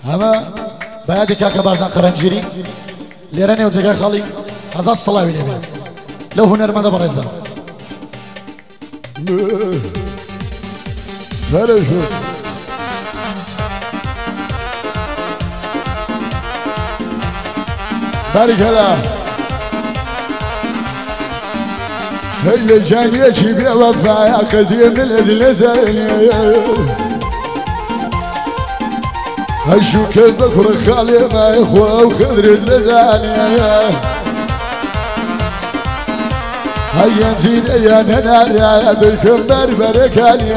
هما بعد كاكا بازان قرنجيري ليراني وجاكا خالي هذا الصلاة واليمين لو هنر ماذا برزا بارك الله هي جاني اجيب وفايا قديم الاذن زيني هشو كيف بكر خالي ما يخوى وخضر لزاني هيا نزيد يا نار بكم بربركاني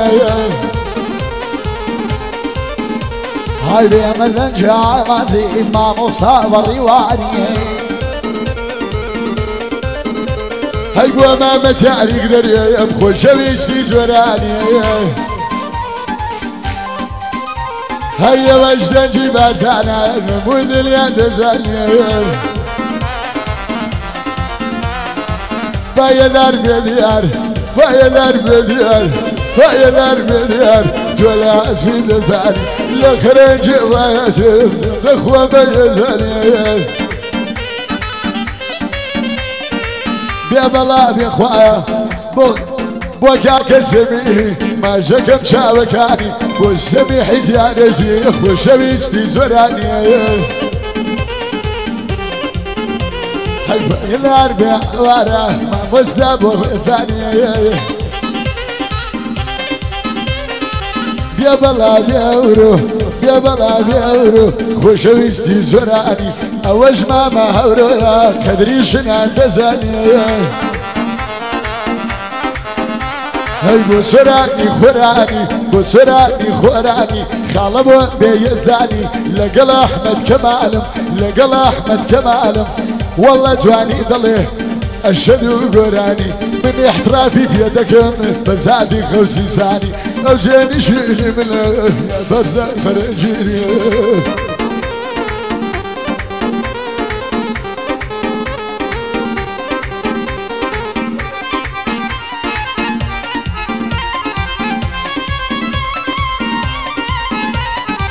هاي بيمن جاع مازي ما مصاب ريواني هاي وما متعري قدر يبخل شويشي زوراني هيا وجدا جبال ثانا نمود اليد زاني فايدار بديار فايدار بديار فايدار بديار تولا اسفي دزاني لخرج وياتي اخوة بيزاني بيبلا بيخوايا بوكاك السمي ما شكم شابكاني والسمي حزيانتي اخوة شبيشتي زراني حيفا الاربع وراه ما مستبو استاني بيبلا بيورو بيبلا بيورو خوشويستي زراني اوج ما هورو يا كدري شنان دزاني هاي بسراني خوراني بسراني خوراني خالبو بيزداني لقل احمد كمالم لقل احمد كمالم والله جواني ضليه اشهد قراني من احترافي بيدكم بزادي خوسي ساني او جاني شيلي من يا برزان خرجيني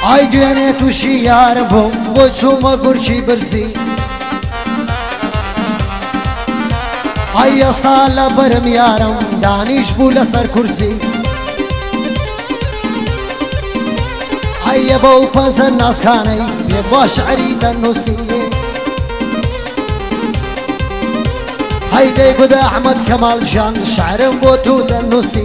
Ay güvene tuşi yar bu boçuma gurçi birsi Ay yastala barım yarım daniş bula sar kursi Ay yabau panzer naskanay ye başari tanusi Ay de gud Ahmed Kemal Can şarım botu tanusi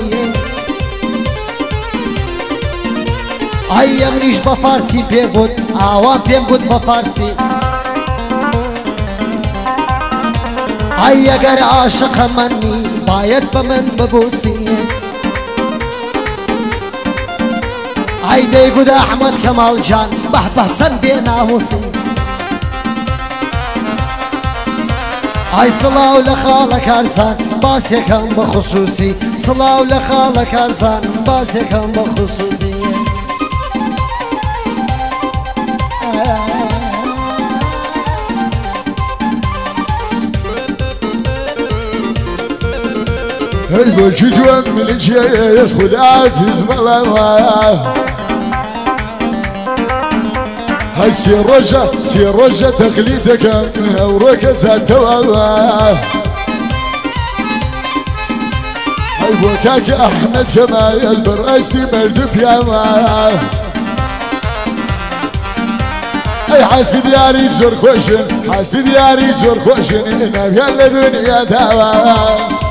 Ay emriş ba farsi pe bud awan pe bud ba farsi Ay agar aşık manni bayet baman babusi Ay de gud Ahmed Kemal Can bah sen be namusi Ay salav le khalak arzan bas yakam ba khususi salav le khalak arzan bas yakam ba khususi هاي بوجود من الجيش خدعك يزملها هاي سير رجة تقليدك وركزة تواوا هاي بوكاك احمد كمال برأستي مردف يا ما هاي حاسب دياري زور خوشن حاسب دياري زور خوشن انا في الدنيا توا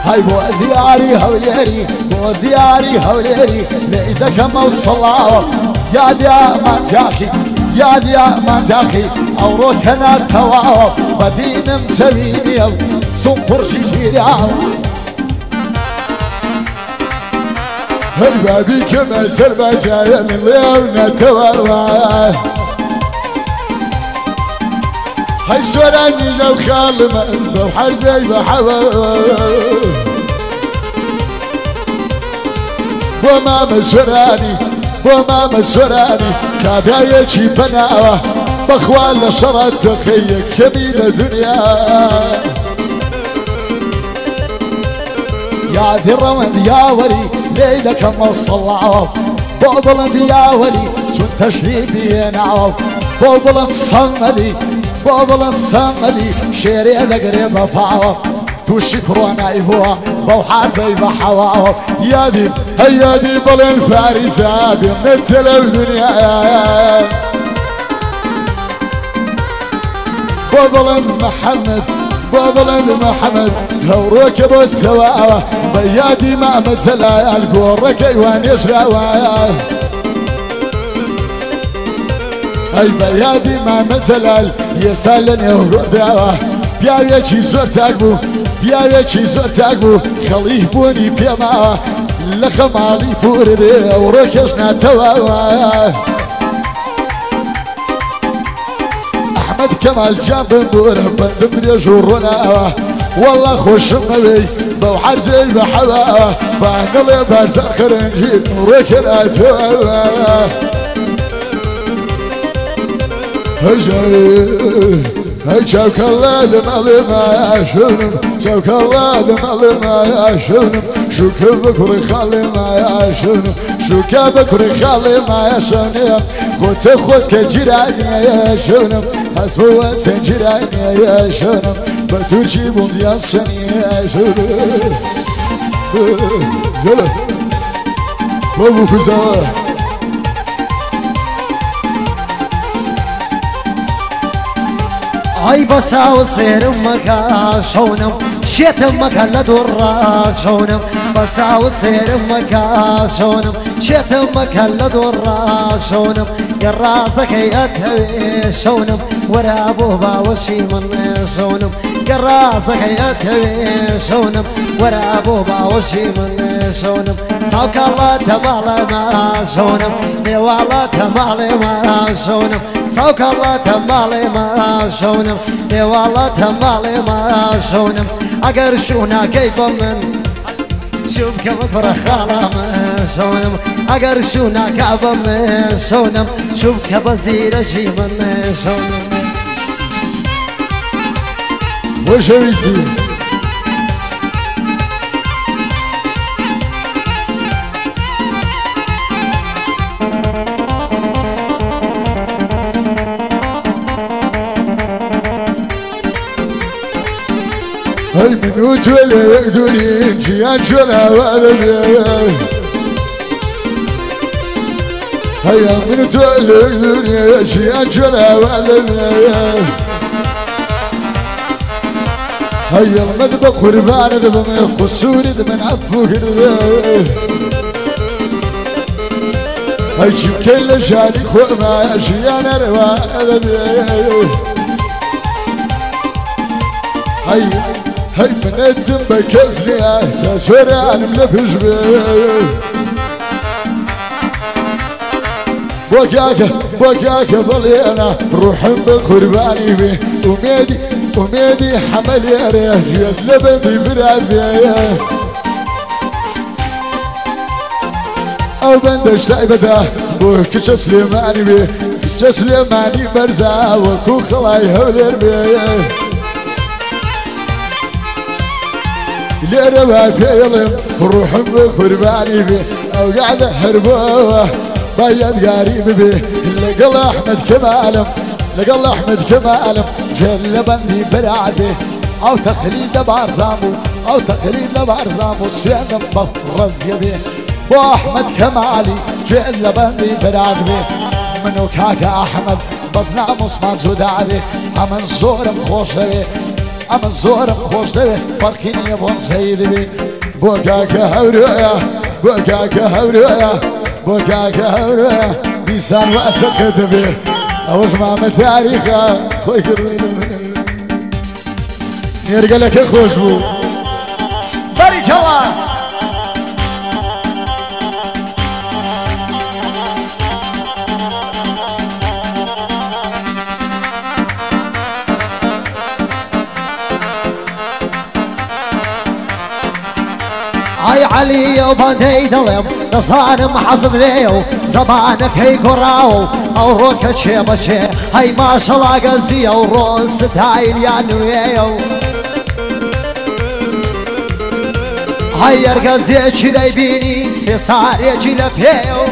هاي بو دياري هوليري بو دياري هوليري لإيدك موصلاوة يا ديا ما تاخي يا ديا ما تاخي أو روكنا تواوة بدين متبيني أو صنفر جيراو هاي بابي كما سلبا جاية من ليونا تواوة هاي سوراني جو خالما بوحر زي بحوا وما مسوراني كابايا شي بناوة بخوال شرط تخيك كبيرة دنيا يا ذي الرمد يا وري ليلك موصل بلند يا ولي سن تشريفي نعو بلند صمدي بلند صمدي شيري قريب فاو تو شكرنا ايبوا بوحار زي بحواو يادي هيادي بلند فارسة بمثل الدنيا بلند محمد بلند محمد هوروك بالثواء بيادي ما متزلا القورك ايوان يشراوا اي بيادي ما متزلا يستالني وقرداوا بياويكي زور تاقبو بياويكي زور تاقبو خليه بوني بيما لخمالي بوردي وروكشنا تواوا احمد كمال جنب بوره بندم يجرنا والله خوش مبي بوحر زي بحبا بانقلي بارزر خرنجيل وركنا توا هاي شوك الله دمالي ما يشونم شوك الله دمالي ما يشونم شوك بكري خالي ما يشونم شوك بكري خالي ما يشونم خوت خوزك جيراني يشونم حسبوا سنجيراني يشونم بتوشي بومديان سني يشونم يلا بابو كزا هاي بساو سير مكا شونم شيت مكا لدورا شونم بساو سير مكا شونم شيت مكا لدورا شونم قراسك يتهوي شونم ورا ابوها وشي من شونم قراسك يتهوي شونم ورا ابوها وشي من شونم صوك الله تمالي ما شونم ديوالا تمالي ما شونم صوك الله تمالي ما شونم ديوالا تمالي ما شونم اگر شونا كيف من شوف كم فرخالة ما شونم اگر شونا كعب من شونم شوف كبزير جي من شونم وش ويستي هاي منوت ولا يقدرين جيان شولا وأذبي هاي منوت ولا يقدرين جيان شولا وأذبي هاي المذبح قربان ذبم قصور ذبن عفو كربي هاي جيب كل شاني خوما جيان روا أذبي هاي من الدم بكزني تسرع ملفش بيه بوكاك بلينا روح بقرباني بيه وميدي حمل يا رياجيات لبندي برافيه او بندش تايبته بوكش سليماني بيه كش سليماني برزا وكو خلاي هولير بيه ليرة فيلم روح بقرباني بيه او قاعد حربوه بايد قريب بيه لقل احمد كمالم لقل احمد كمالم جل بندي برعبي او تقليد بارزامو او تقليد بارزامو سوينا بفرد يبيه بو احمد كمالي جل بندي برعبي منو كاكا احمد بزنا مصمان زودعبي امن زورم خوش بيه اما زورم خوش دوه فرقين يبون سيد بي بوكاكا هورويا بوكاكا هورويا بوكاكا هورويا ديسان واسد كتبي اوش ماما تاريخا خوي كروينا من نيرقلك خوش بو بارك الله هاي علي وبندي دلم نصانم حصد ليو زبانك هي كراو او روكا شي هاي ما شاء الله قزي او روس تايل يا نويو هاي ارقزي كذا يبيني سي صار يجي لفيو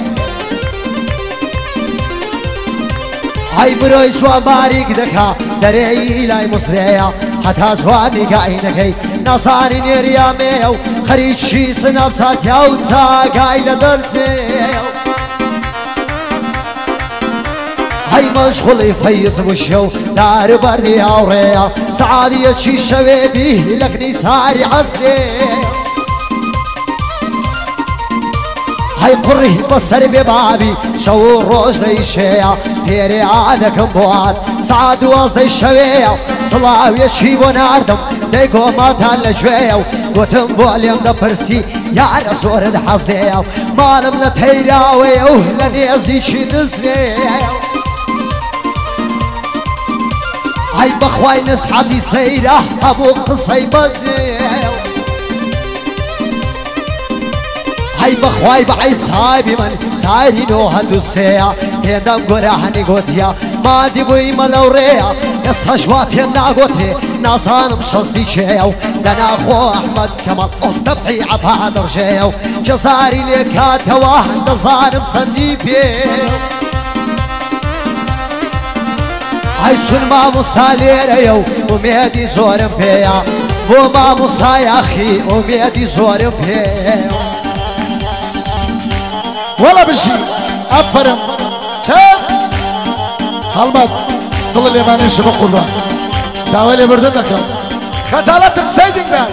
هاي بروي سوا باریک دکا دەرێی لای مسرەیە هەتا زوانی گاینەکەی ناسانی نێریامێ و خەریکی سنەفساتیا و چاگای لە دەرسێ هاي مشغوڵی فەیز بوشە و داربەری هاوڕێیە سەعادیەکی شەوێبی لەکنی ساری عەسرێ هاي قڕی بەسەر بێ بابی شەو و ڕۆژ دەیشەیە پێرێ ئادەکەم بۆات سەعات دوازدەی شەوەیە سڵاویەکی بۆ ناردم دەی گۆماتان لەگوێیە و گوتم بۆ لێم دەپرسی یارە زۆرت حەز لێیە و ماڵم لە تەیراوەیە و لە نێزیکی دزرێیە هاي بەخوای نسحەتی سەیرە هەموو قسەی بەزێ هاي بخواي بعي صاحبي من سايري نوها دوسيا هندم قرحني قوتيا ما دي بوي ملوريا يصحشوا بينا قوتي ناسانم شخصي شيو دنا اخو احمد كمال اوف دفعي عبادر شيو جزاري ليكات واحد ظالم صنديبي هاي سن ما مستاليريو وميدي زورم بيا وما مستاي اخي وميدي زورم بيا ولا بشي أفرم تاق هلمت ظل اليماني شبه قربان داولي بردنكم خجالتك سيدنا